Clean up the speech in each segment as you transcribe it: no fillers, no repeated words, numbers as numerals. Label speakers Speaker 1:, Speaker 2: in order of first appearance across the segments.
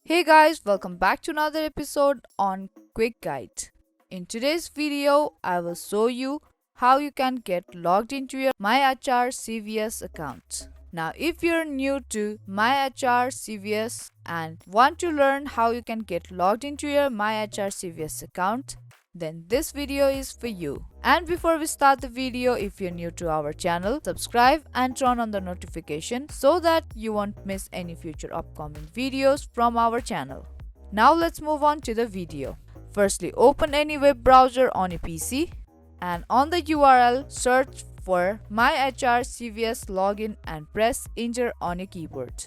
Speaker 1: Hey guys, welcome back to another episode on Quick Guide. In today's video, I will show you how you can get logged into your MyHR CVS account. Now, if you're new to MyHR CVS and want to learn how you can get logged into your MyHR CVS account, then this video is for you. And before we start the video, if you're new to our channel, subscribe and turn on the notification so that you won't miss any future upcoming videos from our channel. Now let's move on to the video. Firstly, open any web browser on your PC and on the URL search for MyHR CVS login and press enter on your keyboard.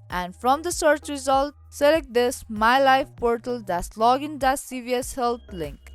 Speaker 1: And from the search result, select this My Life Portal login-CVS help link.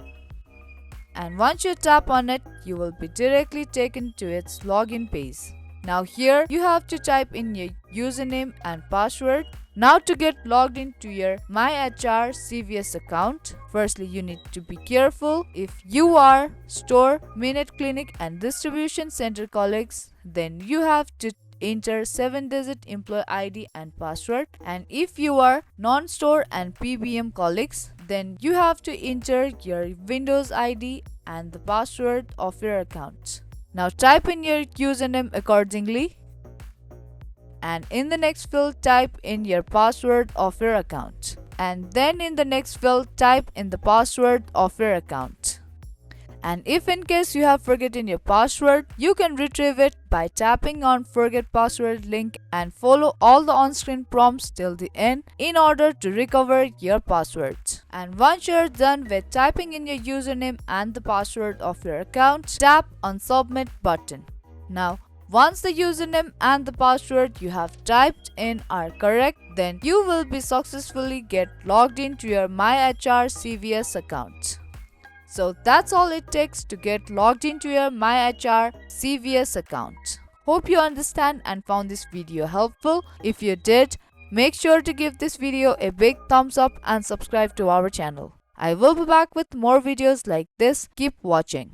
Speaker 1: And once you tap on it, you will be directly taken to its login page. Now here you have to type in your username and password. Now to get logged into your MyHR CVS account, firstly you need to be careful. If you are store, minute clinic and distribution center colleagues, then you have to enter 7-digit employee ID and password, and if you are non-store and PBM colleagues, then you have to enter your Windows ID and the password of your account. Now type in your username accordingly, and in the next field type in your password of your account, and then in the next field type in the password of your account. And if in case you have forgotten your password, you can retrieve it by tapping on forget password link and follow all the on-screen prompts till the end in order to recover your password. And once you're done with typing in your username and the password of your account, tap on submit button. Now, once the username and the password you have typed in are correct, then you will be successfully get logged into your MyHR CVS account. So that's all it takes to get logged into your MyHR CVS account. Hope you understand and found this video helpful. If you did, make sure to give this video a big thumbs up and subscribe to our channel. I will be back with more videos like this. Keep watching.